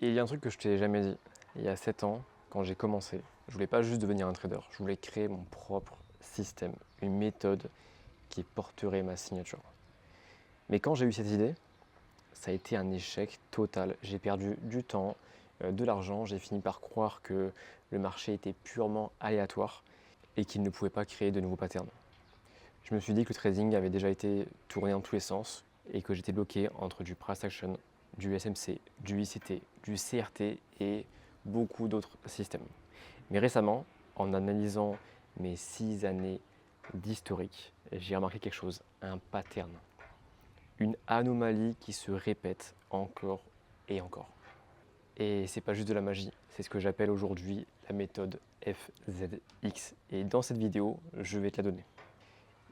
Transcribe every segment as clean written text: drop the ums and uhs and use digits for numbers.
Et il y a un truc que je t'ai jamais dit. Il y a 7 ans, quand j'ai commencé, je voulais pas juste devenir un trader, je voulais créer mon propre système, une méthode qui porterait ma signature. Mais quand j'ai eu cette idée, ça a été un échec total. J'ai perdu du temps, de l'argent, j'ai fini par croire que le marché était purement aléatoire et qu'il ne pouvait pas créer de nouveaux patterns. Je me suis dit que le trading avait déjà été tourné dans tous les sens et que j'étais bloqué entre du price action, du SMC, du ICT, du CRT et beaucoup d'autres systèmes. Mais récemment, en analysant mes 6 années d'historique, j'ai remarqué quelque chose, un pattern, une anomalie qui se répète encore et encore. Et c'est pas juste de la magie, c'est ce que j'appelle aujourd'hui la méthode FZX. Et dans cette vidéo, je vais te la donner.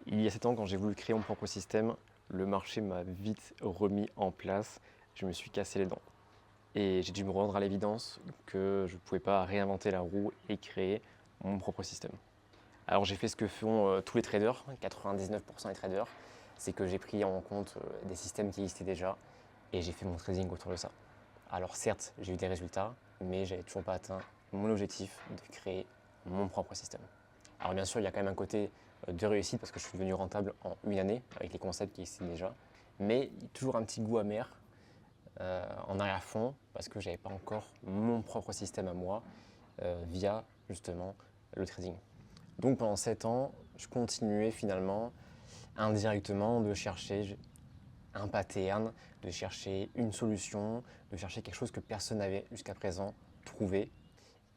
Il y a 7 ans, quand j'ai voulu créer mon propre système, le marché m'a vite remis en place. Je me suis cassé les dents. Et j'ai dû me rendre à l'évidence que je ne pouvais pas réinventer la roue et créer mon propre système. Alors j'ai fait ce que font tous les traders, 99% des traders, c'est que j'ai pris en compte des systèmes qui existaient déjà et j'ai fait mon trading autour de ça. Alors certes, j'ai eu des résultats, mais j'avais toujours pas atteint mon objectif de créer mon propre système. Alors bien sûr, il y a quand même un côté de réussite parce que je suis devenu rentable en une année avec les concepts qui existaient déjà, mais toujours un petit goût amer en arrière-fond parce que je n'avais pas encore mon propre système à moi via justement le trading. Donc pendant 7 ans, je continuais finalement indirectement de chercher un pattern, de chercher une solution, de chercher quelque chose que personne n'avait jusqu'à présent trouvé.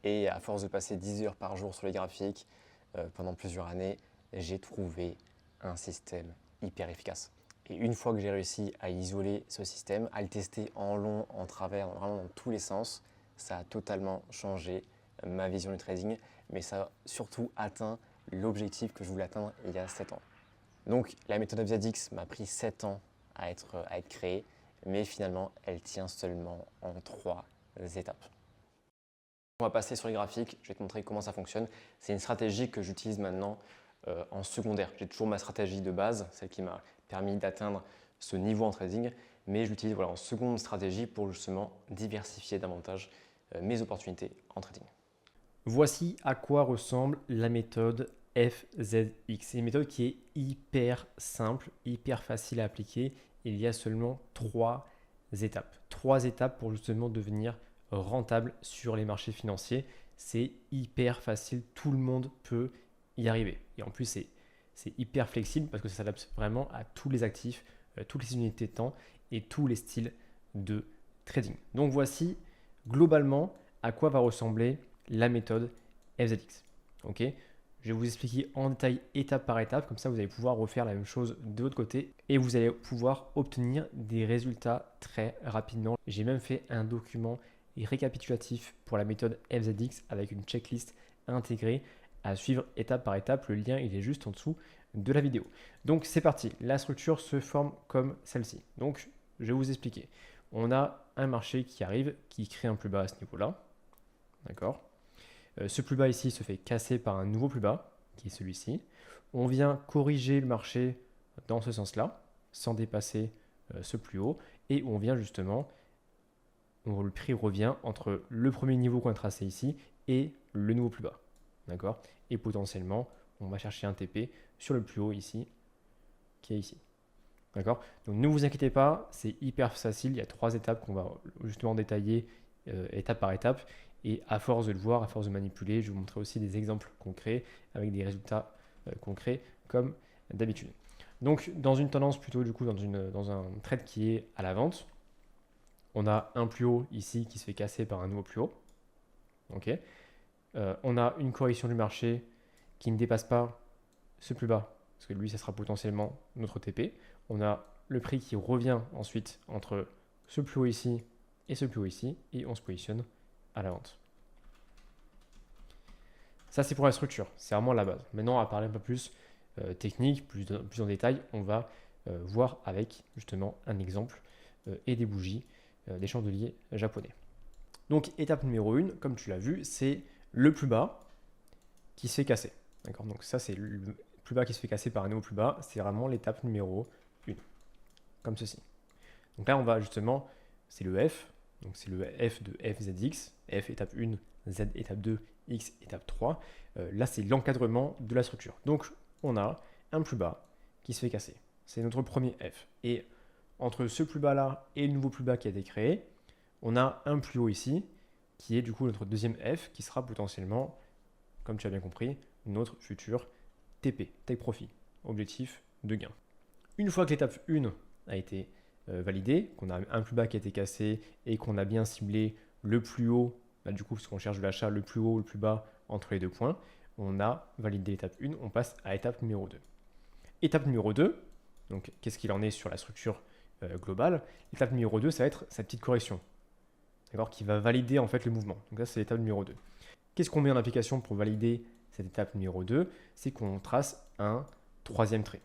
Et à force de passer 10 heures par jour sur les graphiques pendant plusieurs années, j'ai trouvé un système hyper efficace. Et une fois que j'ai réussi à isoler ce système, à le tester en long, en travers, vraiment dans tous les sens, ça a totalement changé ma vision du trading, mais ça a surtout atteint l'objectif que je voulais atteindre il y a 7 ans. Donc la méthode FZX m'a pris 7 ans à être créée, mais finalement elle tient seulement en 3 étapes. On va passer sur les graphiques, je vais te montrer comment ça fonctionne. C'est une stratégie que j'utilise maintenant en secondaire. J'ai toujours ma stratégie de base, celle qui m'a permis d'atteindre ce niveau en trading, mais je l'utilise en seconde stratégie pour justement diversifier davantage mes opportunités en trading. Voici à quoi ressemble la méthode FZX. C'est une méthode qui est hyper simple, hyper facile à appliquer. Il y a seulement 3 étapes. 3 étapes pour justement devenir rentable sur les marchés financiers. C'est hyper facile, tout le monde peut y arriver. Et en plus, c'est hyper flexible parce que ça s'adapte vraiment à tous les actifs, toutes les unités de temps et tous les styles de trading. Donc voici globalement à quoi va ressembler la méthode FZX. Ok, je vais vous expliquer en détail étape par étape, comme ça vous allez pouvoir refaire la même chose de votre côté et vous allez pouvoir obtenir des résultats très rapidement. J'ai même fait un document récapitulatif pour la méthode FZX avec une checklist intégrée à suivre étape par étape. Le lien il est juste en dessous de la vidéo. Donc c'est parti, la structure se forme comme celle-ci. Donc je vais vous expliquer. On a un marché qui arrive, qui crée un plus bas à ce niveau-là. D'accord. Ce plus bas ici se fait casser par un nouveau plus bas, qui est celui-ci. On vient corriger le marché dans ce sens-là, sans dépasser ce plus haut. Et on vient justement, le prix revient entre le premier niveau qu'on a tracé ici et le nouveau plus bas. D'accord. Et potentiellement, on va chercher un TP sur le plus haut ici, qui est ici. D'accord. Donc ne vous inquiétez pas, c'est hyper facile. Il y a 3 étapes qu'on va justement détailler étape par étape. Et à force de le voir, à force de manipuler, je vais vous montrer aussi des exemples concrets avec des résultats concrets comme d'habitude. Donc dans une tendance plutôt du coup dans un trade qui est à la vente, on a un plus haut ici qui se fait casser par un nouveau plus haut. Ok. On a une correction du marché qui ne dépasse pas ce plus bas, parce que lui, ça sera potentiellement notre TP. On a le prix qui revient ensuite entre ce plus haut ici et ce plus haut ici, et on se positionne à la vente. Ça, c'est pour la structure, c'est vraiment la base. Maintenant, on va parler un peu plus technique, plus en détail. On va voir avec justement un exemple et des bougies, des chandeliers japonais. Donc, étape numéro 1, comme tu l'as vu, c'est le plus bas qui se fait casser. D'accord. Donc, ça, c'est le plus bas qui se fait casser par un nouveau plus bas. C'est vraiment l'étape numéro 1, comme ceci. Donc là, on va justement, c'est le F. donc c'est le f de fzx, f étape 1, z étape 2, x étape 3. Là, c'est l'encadrement de la structure. Donc, on a un plus bas qui se fait casser. C'est notre premier f. Et entre ce plus bas là et le nouveau plus bas qui a été créé, on a un plus haut ici, qui est du coup notre deuxième f, qui sera potentiellement, comme tu as bien compris, notre futur TP, Take Profit, objectif de gain. Une fois que l'étape 1 a été validée, qu'on a un plus bas qui a été cassé et qu'on a bien ciblé le plus haut, là, du coup, parce qu'on cherche de l'achat le plus haut, le plus bas entre les deux points, on a validé l'étape 1, on passe à l'étape numéro 2. Étape numéro 2, donc qu'est-ce qu'il en est sur la structure globale? L'étape numéro 2, ça va être sa petite correction, qui va valider en fait le mouvement. Donc là, c'est l'étape numéro 2. Qu'est-ce qu'on met en application pour valider cette étape numéro 2? C'est qu'on trace un troisième trait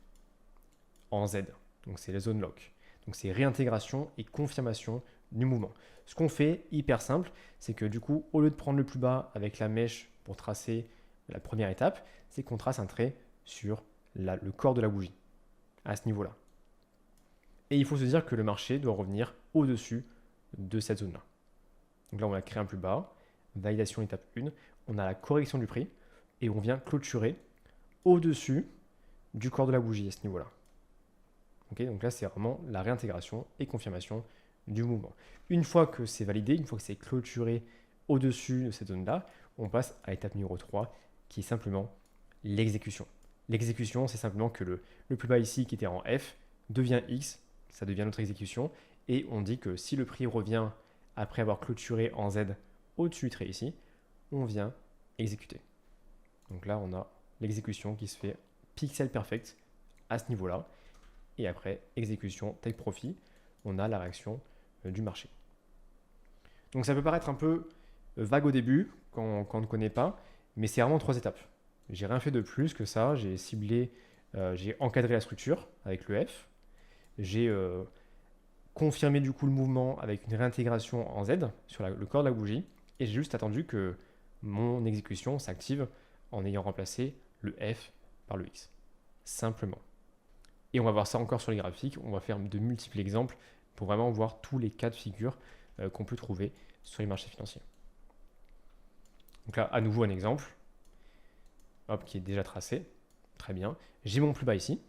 en Z. Donc c'est la zone lock. Donc c'est réintégration et confirmation du mouvement. Ce qu'on fait, hyper simple, c'est que du coup, au lieu de prendre le plus bas avec la mèche pour tracer la première étape, c'est qu'on trace un trait sur le corps de la bougie, à ce niveau-là. Et il faut se dire que le marché doit revenir au-dessus de cette zone-là. Donc là, on a créé un plus bas, validation étape 1, on a la correction du prix, et on vient clôturer au-dessus du corps de la bougie à ce niveau-là. Okay, donc là, c'est vraiment la réintégration et confirmation du mouvement. Une fois que c'est validé, une fois que c'est clôturé au-dessus de cette zone-là, on passe à l'étape numéro 3, qui est simplement l'exécution. L'exécution, c'est simplement que le plus bas ici, qui était en F, devient X, ça devient notre exécution, et on dit que si le prix revient après avoir clôturé en Z au-dessus du trait ici, on vient exécuter. Donc là, on a l'exécution qui se fait pixel perfect à ce niveau-là. Et après, exécution, take profit, on a la réaction du marché. Donc ça peut paraître un peu vague au début, quand on ne connaît pas, mais c'est vraiment 3 étapes. J'ai rien fait de plus que ça. J'ai ciblé, j'ai encadré la structure avec le F. J'ai confirmé du coup le mouvement avec une réintégration en Z sur le corps de la bougie. Et j'ai juste attendu que mon exécution s'active en ayant remplacé le F par le X. Simplement. Et on va voir ça encore sur les graphiques. On va faire de multiples exemples pour vraiment voir tous les cas de figure qu'on peut trouver sur les marchés financiers. Donc là, à nouveau un exemple, hop, qui est déjà tracé. Très bien. J'ai mon plus bas ici.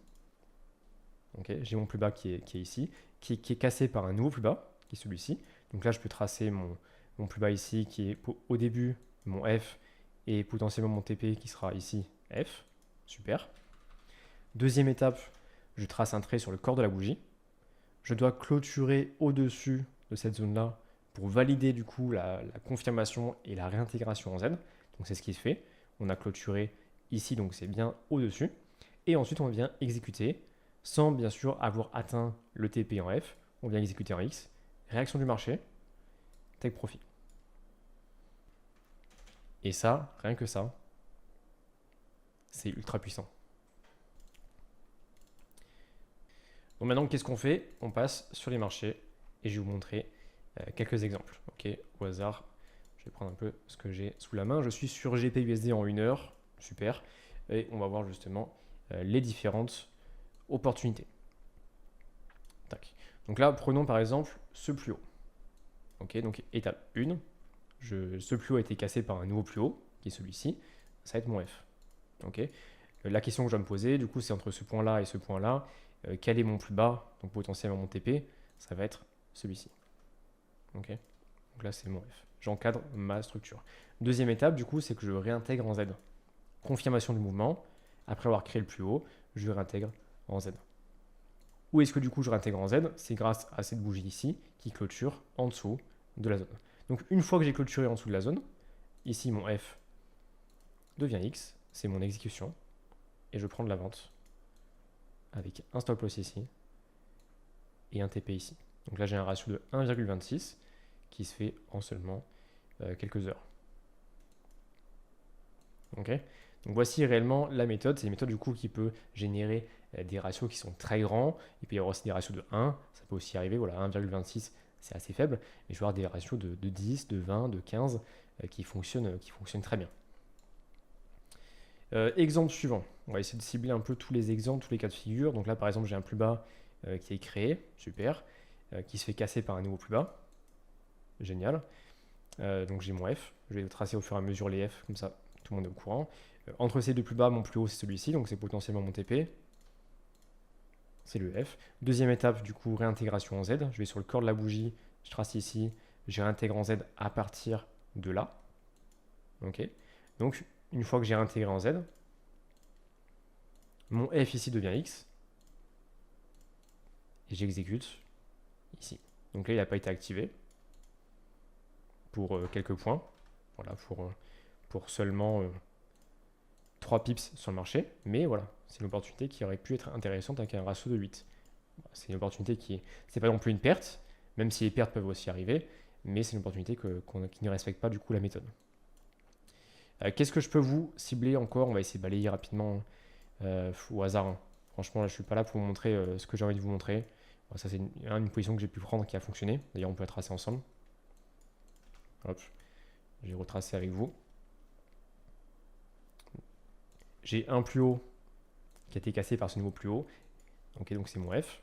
Okay, j'ai mon plus bas qui est ici, qui est cassé par un nouveau plus bas, qui est celui-ci. Donc là, je peux tracer mon plus bas ici, qui est au début mon F, et potentiellement mon TP qui sera ici F. Super. Deuxième étape, je trace un trait sur le corps de la bougie. Je dois clôturer au-dessus de cette zone-là pour valider du coup la confirmation et la réintégration en Z. Donc c'est ce qui se fait. On a clôturé ici, donc c'est bien au-dessus. Et ensuite, on vient exécuter sans bien sûr avoir atteint le TP en F. On vient exécuter en X. Réaction du marché, take profit. Et ça, rien que ça, c'est ultra puissant. Donc maintenant, qu'est-ce qu'on fait? On passe sur les marchés et je vais vous montrer quelques exemples. Ok, au hasard, je vais prendre un peu ce que j'ai sous la main. Je suis sur GPUSD en 1 heure, super. Et on va voir justement les différentes opportunités. Tac. Donc là, prenons par exemple ce plus haut. Ok, donc étape 1, ce plus haut a été cassé par un nouveau plus haut, qui est celui-ci. Ça va être mon F. Ok. La question que je dois me poser, du coup, c'est entre ce point-là et ce point-là. Quel est mon plus bas, donc potentiellement mon TP, ça va être celui-ci. Ok. Donc là, c'est mon F. J'encadre ma structure. Deuxième étape, du coup, c'est que je réintègre en Z. Confirmation du mouvement. Après avoir créé le plus haut, je réintègre en Z. Où est-ce que du coup je réintègre en Z? C'est grâce à cette bougie ici qui clôture en dessous de la zone. Donc une fois que j'ai clôturé en dessous de la zone, ici mon F devient X, c'est mon exécution, et je prends de la vente avec un stop loss ici et un TP ici. Donc là j'ai un ratio de 1,26 qui se fait en seulement quelques heures. Ok. Donc voici réellement la méthode. C'est une méthode du coup qui peut générer des ratios qui sont très grands. Il peut y avoir aussi des ratios de 1, ça peut aussi arriver. Voilà, 1,26 c'est assez faible, mais je vais avoir des ratios de 10, de 20, de 15 qui fonctionnent très bien. Exemple suivant, on va essayer de cibler un peu tous les exemples, tous les cas de figure. Donc là par exemple j'ai un plus bas qui est créé, super, qui se fait casser par un nouveau plus bas. Génial. Donc j'ai mon F. Je vais tracer au fur et à mesure les F, comme ça tout le monde est au courant. Entre ces deux plus bas, mon plus haut c'est celui-ci, donc c'est potentiellement mon TP. C'est le F. Deuxième étape, du coup, réintégration en Z. Je vais sur le corps de la bougie, je trace ici, je réintègre en Z à partir de là. Ok. Donc, une fois que j'ai réintégré en Z, mon F ici devient X. Et j'exécute ici. Donc là, il n'a pas été activé pour quelques points. Voilà, pour seulement 3 pips sur le marché. Mais voilà, c'est une opportunité qui aurait pu être intéressante avec un ratio de 8. C'est une opportunité c'est pas non plus une perte, même si les pertes peuvent aussi arriver, mais c'est une opportunité qui ne respecte pas du coup la méthode. Qu'est-ce que je peux vous cibler encore? On va essayer de balayer rapidement au hasard, hein. Franchement, là, je suis pas là pour vous montrer ce que j'ai envie de vous montrer. Bon, ça, c'est une position que j'ai pu prendre qui a fonctionné. D'ailleurs, on peut la tracer ensemble. Hop, j'ai retracé avec vous. J'ai un plus haut qui a été cassé par ce niveau plus haut. Ok, donc c'est mon F.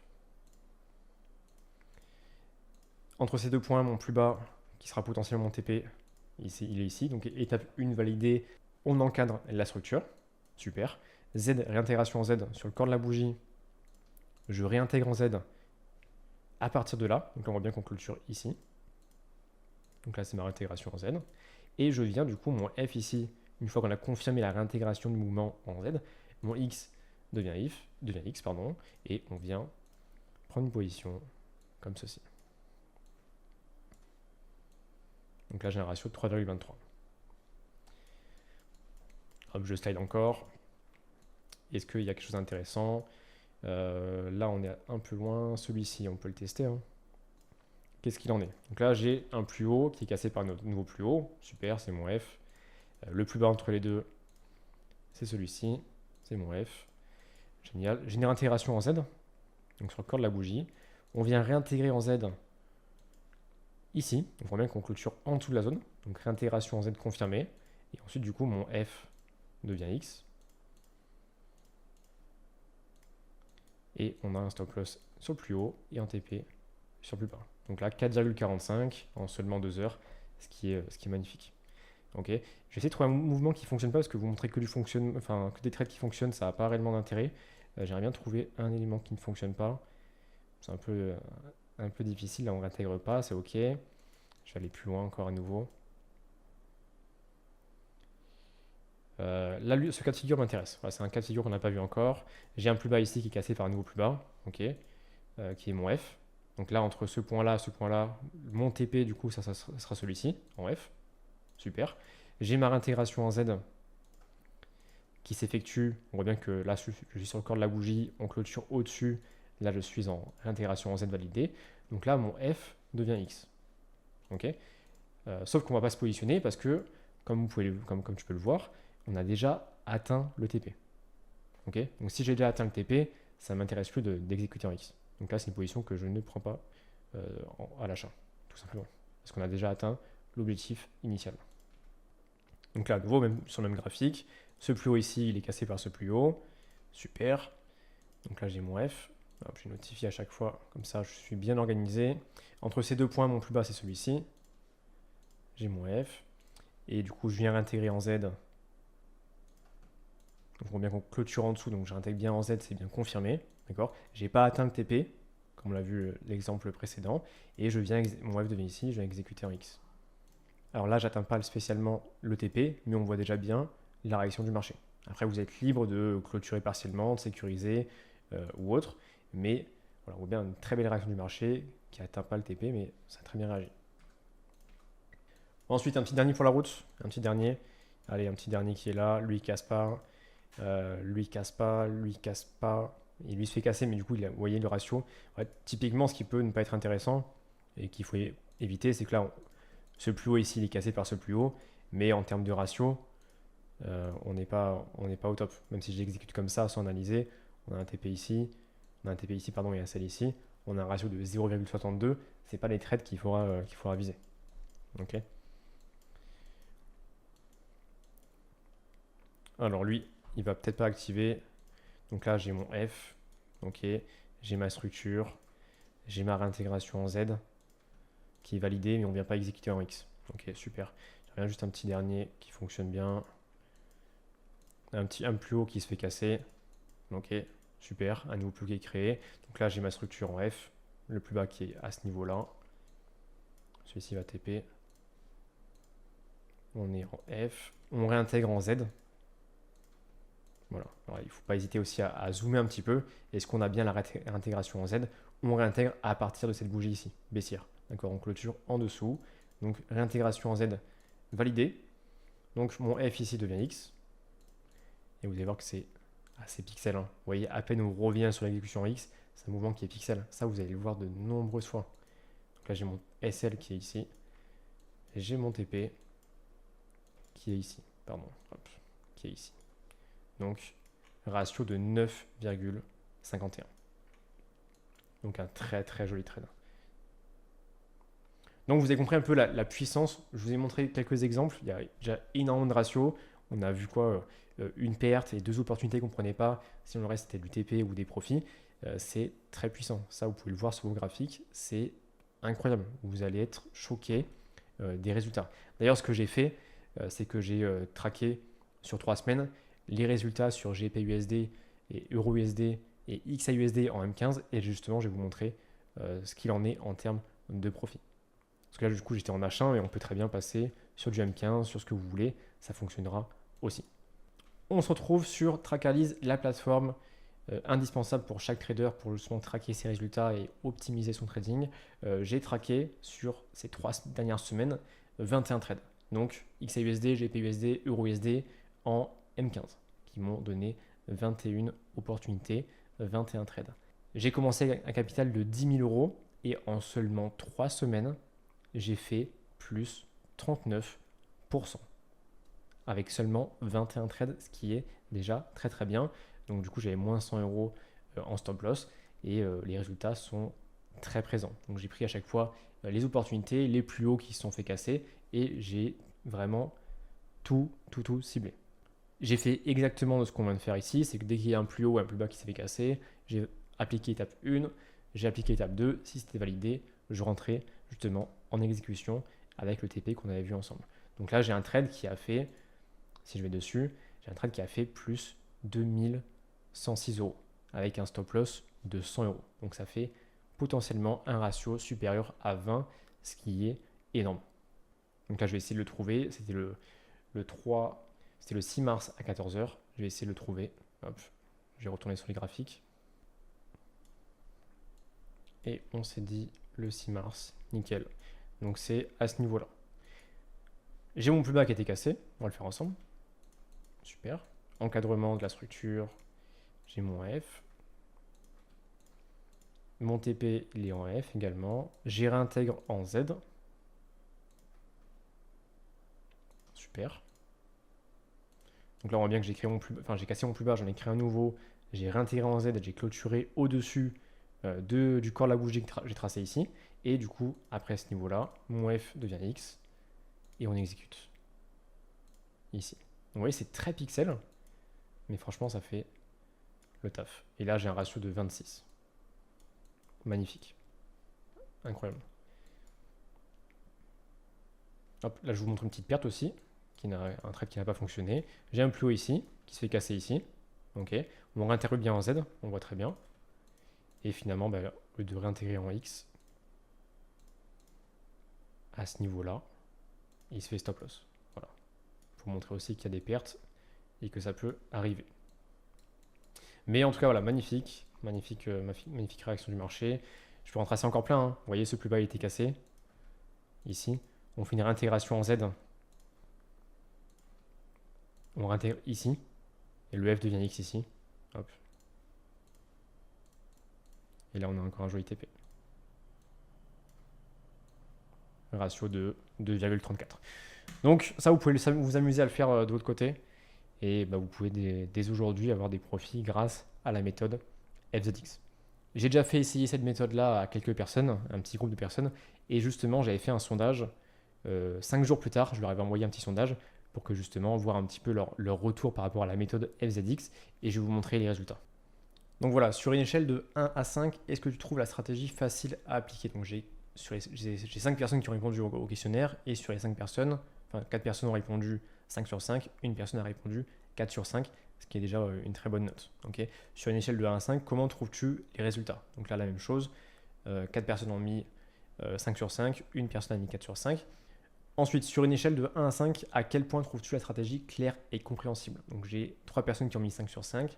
Entre ces deux points, mon plus bas, qui sera potentiellement mon TP, ici, il est ici. Donc étape 1 validée, on encadre la structure. Super. Z, réintégration en Z sur le corps de la bougie. Je réintègre en Z à partir de là. Donc là, on voit bien qu'on clôture ici. Donc là, c'est ma réintégration en Z. Et je viens du coup, mon F ici, une fois qu'on a confirmé la réintégration du mouvement en Z, mon X devient X, pardon, et on vient prendre une position comme ceci. Donc là, j'ai un ratio de 3,23. Hop, je slide encore. Est-ce qu'il y a quelque chose d'intéressant? Là, on est un peu loin. Celui-ci, on peut le tester, hein. Qu'est-ce qu'il en est? Donc là, j'ai un plus haut qui est cassé par un nouveau plus haut. Super, c'est mon F. Le plus bas entre les deux, c'est celui-ci. C'est mon F. Génial. J'ai une réintégration en Z. Donc sur le corps de la bougie. On vient réintégrer en Z ici. On voit bien qu'on clôture en dessous de la zone. Donc réintégration en Z confirmée. Et ensuite, du coup, mon F devient X. Et on a un stop loss sur le plus haut et un TP sur le plus bas. Donc là, 4,45 en seulement 2 heures, ce qui est magnifique. Ok. Je vais essayer de trouver un mouvement qui ne fonctionne pas parce que vous montrez que, que des trades qui fonctionnent, ça n'a pas réellement d'intérêt. J'aimerais bien trouver un élément qui ne fonctionne pas. C'est un peu difficile, là on ne réintègre pas, c'est ok. Je vais aller plus loin encore à nouveau. Là, ce cas de figure m'intéresse. Voilà, c'est un cas de figure qu'on n'a pas vu encore. J'ai un plus bas ici qui est cassé par un nouveau plus bas, ok, qui est mon F. Donc là, entre ce point-là, mon TP, du coup, ça sera celui-ci, en F. Super. J'ai ma réintégration en Z qui s'effectue. On voit bien que là, je suis sur le corps de la bougie, on clôture au-dessus. Là, je suis en réintégration en Z validée. Donc là, mon F devient X. Ok. Sauf qu'on ne va pas se positionner parce que, comme tu peux le voir, on a déjà atteint le TP. Ok. Donc si j'ai déjà atteint le TP, ça ne m'intéresse plus d'exécuter en X. Donc là, c'est une position que je ne prends pas à l'achat, tout simplement. Parce qu'on a déjà atteint l'objectif initial. Donc là, à nouveau, même sur le même graphique, ce plus haut ici, il est cassé par ce plus haut. Super. Donc là, j'ai mon F. Hop, je notifie à chaque fois, comme ça, je suis bien organisé. Entre ces deux points, mon plus bas, c'est celui-ci. J'ai mon F. Et du coup, je viens réintégrer en Z. Donc, on voit bien qu'on clôture en dessous, donc je réintègre bien en Z, c'est bien confirmé. D'accord. J'ai pas atteint le TP, comme on l'a vu l'exemple précédent. Et mon F devient ici, je viens exécuter en X. Alors là, j'atteins pas spécialement le TP, mais on voit déjà bien la réaction du marché. Après, vous êtes libre de clôturer partiellement, de sécuriser ou autre. Mais voilà, on voit bien une très belle réaction du marché qui n'atteint pas le TP, mais ça a très bien réagi. Ensuite, un petit dernier pour la route. Un petit dernier. Allez, un petit dernier qui est là. Lui, il casse pas. Lui, il casse pas. Lui, il casse pas. Il lui se fait casser, mais du coup, vous voyez le ratio. Ouais, typiquement, ce qui peut ne pas être intéressant et qu'il faut éviter, c'est que là, ce plus haut ici, il est cassé par ce plus haut. Mais en termes de ratio, on n'est pas au top. Même si je l'exécute comme ça, sans analyser, on a un TP ici. On a un TP ici, pardon, et un sell ici. On a un ratio de 0,62. Ce n'est pas les trades qu'il faudra viser. Ok. Alors lui, il va peut-être pas activer. Donc là, j'ai mon F. Ok. J'ai ma structure. J'ai ma réintégration en Z. qui est validé, mais on ne vient pas exécuter en X. Ok, super. Je reviens juste un petit dernier qui fonctionne bien. Un plus haut qui se fait casser. Ok, super. Un nouveau plus qui est créé. Donc là, j'ai ma structure en F. Le plus bas qui est à ce niveau-là. Celui-ci va TP. On est en F. On réintègre en Z. Voilà. Alors, il ne faut pas hésiter aussi à zoomer un petit peu. Est-ce qu'on a bien la réintégration en Z? On réintègre à partir de cette bougie ici, baissière. D'accord, on clôture en dessous. Donc réintégration en Z validée. Donc mon F ici devient X. Et vous allez voir que c'est assez pixel. Hein. Vous voyez, à peine on revient sur l'exécution X, c'est un mouvement qui est pixel. Ça, vous allez le voir de nombreuses fois. Donc là, j'ai mon SL qui est ici. Et j'ai mon TP qui est ici. Pardon, hop, qui est ici. Donc, ratio de 9,51. Donc, un très très joli trade. Donc, vous avez compris un peu la puissance. Je vous ai montré quelques exemples. Il y a déjà énormément de ratios. On a vu quoi une perte et 2 opportunités qu'on ne prenait pas. Si le reste c'était du TP ou des profits, c'est très puissant. Ça, vous pouvez le voir sur vos graphiques. C'est incroyable. Vous allez être choqué des résultats. D'ailleurs, ce que j'ai fait, c'est que j'ai traqué sur 3 semaines les résultats sur GPUSD et EURUSD et XAUSD en M15. Et justement, je vais vous montrer ce qu'il en est en termes de profit. Parce que là, du coup, j'étais en H1 et on peut très bien passer sur du M15, sur ce que vous voulez. Ça fonctionnera aussi. On se retrouve sur Trackalyse, la plateforme indispensable pour chaque trader pour justement traquer ses résultats et optimiser son trading. J'ai traqué sur ces 3 dernières semaines 21 trades. Donc XAUSD, GPUSD, EURUSD en M15 qui m'ont donné 21 opportunités, 21 trades. J'ai commencé avec un capital de 10 000 euros et en seulement 3 semaines, j'ai fait plus 39% avec seulement 21 trades, ce qui est déjà très très bien. Donc du coup, j'avais moins 100 euros en stop loss et les résultats sont très présents. Donc j'ai pris à chaque fois les opportunités, les plus hauts qui se sont fait casser et j'ai vraiment tout ciblé. J'ai fait exactement ce qu'on vient de faire ici, c'est que dès qu'il y a un plus haut ou un plus bas qui s'est fait casser, j'ai appliqué étape 1, j'ai appliqué étape 2, si c'était validé, je rentrais justement en exécution avec le TP qu'on avait vu ensemble. Donc là, j'ai un trade qui a fait, si je vais dessus, j'ai un trade qui a fait plus 2106 euros avec un stop loss de 100 euros. Donc ça fait potentiellement un ratio supérieur à 20, ce qui est énorme. Donc là, je vais essayer de le trouver. C'était le 6 mars à 14 h. Je vais essayer de le trouver. Hop, je vais retourner sur les graphiques. Et on s'est dit le 6 mars, nickel. Donc c'est à ce niveau-là. J'ai mon plus bas qui a été cassé. On va le faire ensemble. Super. Encadrement de la structure. J'ai mon F. Mon TP, il est en F également. J'ai réintègre en Z. Super. Donc là, on voit bien que j'ai créé j'ai cassé mon plus bas, j'en ai créé un nouveau. J'ai réintégré en Z, j'ai clôturé au-dessus du corps de la bougie que j'ai tracé ici. Et du coup, après ce niveau-là, mon F devient X. Et on exécute. Ici. Donc, vous voyez, c'est très pixel. Mais franchement, ça fait le taf. Et là, j'ai un ratio de 26. Magnifique. Incroyable. Hop, là, je vous montre une petite perte aussi. Un trade qui n'a pas fonctionné. J'ai un plus haut ici, qui se fait casser ici. Ok. On réintègre bien en Z, on voit très bien. Et finalement, au lieu de réintégrer en X, à ce niveau-là, il se fait stop loss. Voilà. Pour montrer aussi qu'il y a des pertes et que ça peut arriver. Mais en tout cas, voilà, magnifique réaction du marché. Je peux en tracer encore plein. Hein. Vous voyez, ce plus bas, il était cassé. Ici. On fait une réintégration en Z. On réintègre ici. Et le F devient X ici. Hop. Et là, on a encore un joli TP. Un ratio de 2,34. Donc ça, vous pouvez vous amuser à le faire de votre côté. Et vous pouvez dès aujourd'hui avoir des profits grâce à la méthode FZX. J'ai déjà fait essayer cette méthode-là à quelques personnes, un petit groupe de personnes. Et justement, j'avais fait un sondage. 5 jours plus tard, je leur avais envoyé un petit sondage pour que justement voir un petit peu leur retour par rapport à la méthode FZX. Et je vais vous montrer les résultats. Donc voilà, sur une échelle de 1 à 5, est-ce que tu trouves la stratégie facile à appliquer? Donc j'ai j'ai 5 personnes qui ont répondu au questionnaire et sur les 5 personnes, enfin 4 personnes ont répondu 5 sur 5, une personne a répondu 4 sur 5, ce qui est déjà une très bonne note. Okay, sur une échelle de 1 à 5, comment trouves-tu les résultats? Donc là, la même chose, 4 personnes ont mis 5 sur 5, une personne a mis 4 sur 5. Ensuite, sur une échelle de 1 à 5, à quel point trouves-tu la stratégie claire et compréhensible? Donc j'ai 3 personnes qui ont mis 5 sur 5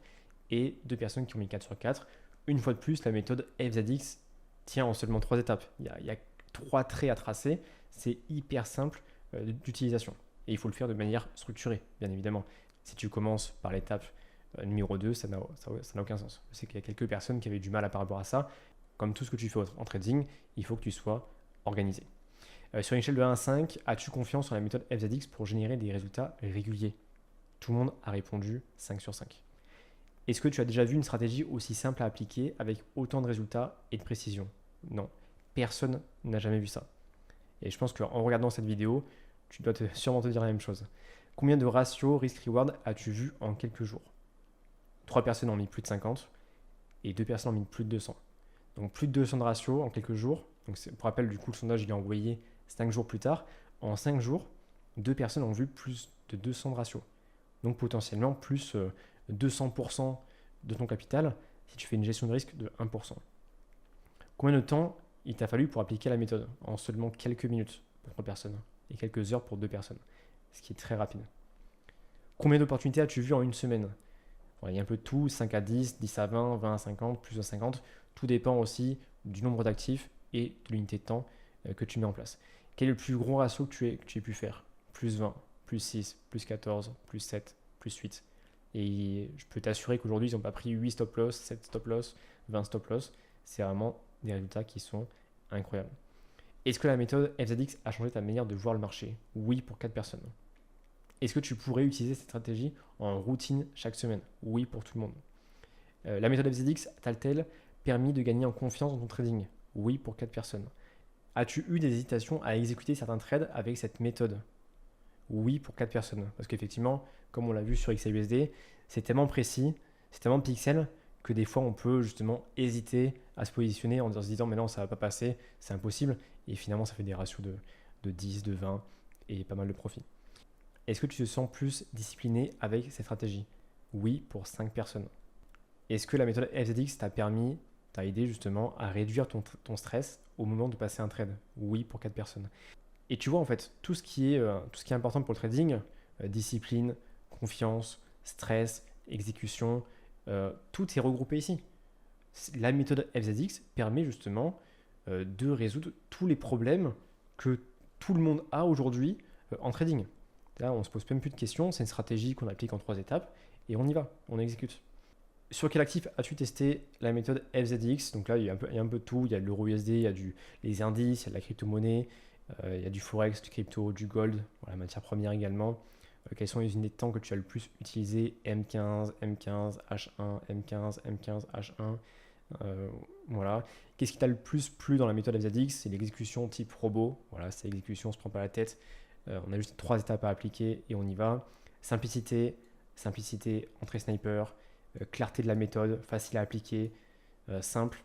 et 2 personnes qui ont mis 4 sur 4. Une fois de plus, la méthode FZX tient en seulement 3 étapes. Il y a 3 traits à tracer. C'est hyper simple d'utilisation. Et il faut le faire de manière structurée, bien évidemment. Si tu commences par l'étape numéro 2, ça n'a aucun sens. Je sais qu'il y a quelques personnes qui avaient du mal par rapport à ça. Comme tout ce que tu fais en trading, il faut que tu sois organisé. Sur une échelle de 1 à 5, as-tu confiance en la méthode FZX pour générer des résultats réguliers? Tout le monde a répondu 5 sur 5. Est-ce que tu as déjà vu une stratégie aussi simple à appliquer avec autant de résultats et de précision? Non, personne n'a jamais vu ça. Et je pense qu'en regardant cette vidéo, tu dois sûrement te dire la même chose. Combien de ratios risk-reward as-tu vu en quelques jours? 3 personnes ont mis plus de 50 et 2 personnes ont mis plus de 200. Donc plus de 200 de ratios en quelques jours. Donc pour rappel, du coup, le sondage il est envoyé 5 jours plus tard. En 5 jours, 2 personnes ont vu plus de 200 de ratios. Donc potentiellement plus 200% de ton capital si tu fais une gestion de risque de 1%. Combien de temps il t'a fallu pour appliquer la méthode? En seulement quelques minutes pour 3 personnes et quelques heures pour 2 personnes, ce qui est très rapide. Combien d'opportunités as-tu vu en une semaine? Il y a un peu de tout, 5 à 10, 10 à 20, 20 à 50, plus à 50. Tout dépend aussi du nombre d'actifs et de l'unité de temps que tu mets en place. Quel est le plus gros ratio que tu aies pu faire? Plus 20, plus 6, plus 14, plus 7, plus 8. Et je peux t'assurer qu'aujourd'hui, ils n'ont pas pris 8 stop loss, 7 stop loss, 20 stop loss. C'est vraiment des résultats qui sont incroyables. Est-ce que la méthode FZX a changé ta manière de voir le marché? Oui, pour 4 personnes. Est-ce que tu pourrais utiliser cette stratégie en routine chaque semaine? Oui, pour tout le monde. La méthode FZX t'a-t-elle permis de gagner en confiance dans ton trading? Oui, pour 4 personnes. As-tu eu des hésitations à exécuter certains trades avec cette méthode? Oui, pour 4 personnes. Parce qu'effectivement, comme on l'a vu sur XAUSD, c'est tellement précis, c'est tellement pixel que des fois on peut justement hésiter à se positionner en se disant mais non, ça ne va pas passer, c'est impossible. Et finalement, ça fait des ratios de 10, de 20 et pas mal de profit. Est-ce que tu te sens plus discipliné avec cette stratégie? Oui, pour 5 personnes. Est-ce que la méthode FZX t'a aidé justement à réduire ton stress au moment de passer un trade? Oui, pour 4 personnes. Et tu vois en fait, tout ce qui est important pour le trading, discipline, confiance, stress, exécution, tout est regroupé ici. La méthode FZX permet justement de résoudre tous les problèmes que tout le monde a aujourd'hui en trading. Là, on ne se pose même plus de questions, c'est une stratégie qu'on applique en 3 étapes et on y va, on exécute. Sur quel actif as-tu testé la méthode FZX? Donc là, il y a un peu de tout, il y a de l'euro USD, il y a les indices, il y a de la crypto-monnaie, il y a du forex, du crypto, du gold, voilà, matière première également. Quelles sont les unités de temps que tu as le plus utilisées? M15, M15, H1, M15, M15, H1. Voilà. Qu'est-ce qui t'a le plus plu dans la méthode FZX? C'est l'exécution type robot. Voilà, c'est l'exécution, on ne se prend pas la tête. On a juste 3 étapes à appliquer et on y va. Simplicité, entrée sniper, clarté de la méthode, facile à appliquer, simple.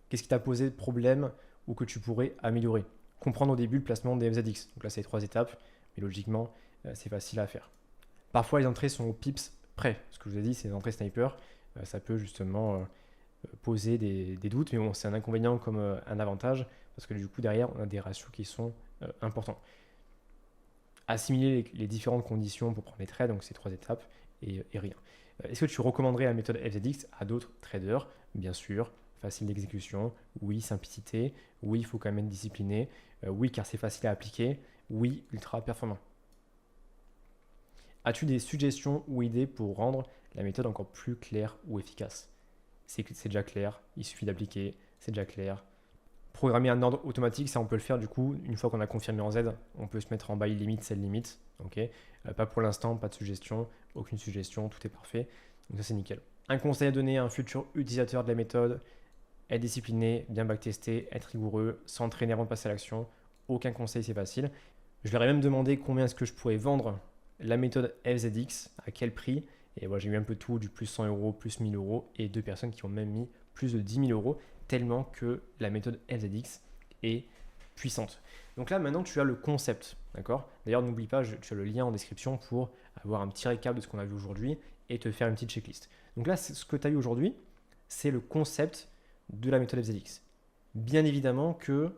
Qu'est-ce qui t'a posé de problème ou que tu pourrais améliorer? Comprendre au début le placement des FZX. Donc là, c'est les 3 étapes, mais logiquement, c'est facile à faire. Parfois, les entrées sont au pips près. Ce que je vous ai dit, c'est les entrées sniper. Ça peut justement poser des doutes, mais bon, c'est un inconvénient comme un avantage, parce que du coup, derrière, on a des ratios qui sont importants. Assimiler les différentes conditions pour prendre les trades, donc ces 3 étapes, et rien. Est-ce que tu recommanderais la méthode FZX à d'autres traders? Bien sûr. Facile d'exécution, oui, simplicité, oui, il faut quand même être discipliné, oui, car c'est facile à appliquer, oui, ultra performant. As-tu des suggestions ou idées pour rendre la méthode encore plus claire ou efficace? C'est déjà clair, il suffit d'appliquer, c'est déjà clair. Programmer un ordre automatique, ça on peut le faire du coup, une fois qu'on a confirmé en Z, on peut se mettre en buy limit, sell limit, ok. Pas pour l'instant, pas de suggestion, aucune suggestion, tout est parfait, donc ça c'est nickel. Un conseil à donner à un futur utilisateur de la méthode: être discipliné, bien backtester, être rigoureux, s'entraîner avant de passer à l'action. Aucun conseil, c'est facile. Je leur ai même demandé combien est-ce que je pourrais vendre la méthode FZX, à quel prix. Et voilà, j'ai eu un peu tout, du plus 100 euros, plus 1000 euros, et 2 personnes qui ont même mis plus de 10 000 euros. tellement que la méthode FZX est puissante. Donc là, maintenant, tu as le concept, d'accord? D'ailleurs, n'oublie pas, tu as le lien en description pour avoir un petit récap de ce qu'on a vu aujourd'hui et te faire une petite checklist. Donc là, ce que tu as eu aujourd'hui, c'est le concept de la méthode FZX. Bien évidemment que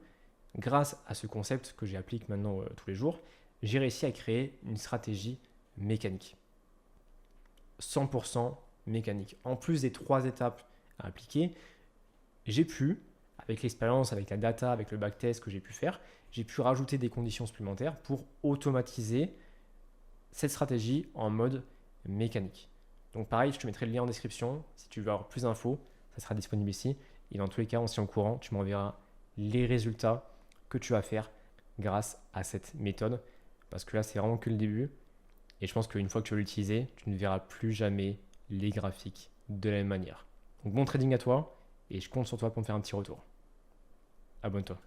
grâce à ce concept que j'applique maintenant tous les jours, j'ai réussi à créer une stratégie mécanique. 100% mécanique. En plus des 3 étapes à appliquer, j'ai pu, avec l'expérience, avec la data, avec le backtest que j'ai pu faire, j'ai pu rajouter des conditions supplémentaires pour automatiser cette stratégie en mode mécanique. Donc pareil, je te mettrai le lien en description. Si tu veux avoir plus d'infos, ça sera disponible ici. Et dans tous les cas, on se tient au courant. Tu m'enverras les résultats que tu vas faire grâce à cette méthode. Parce que là, c'est vraiment que le début. Et je pense qu'une fois que tu vas l'utiliser, tu ne verras plus jamais les graphiques de la même manière. Donc bon trading à toi et je compte sur toi pour me faire un petit retour. Abonne-toi.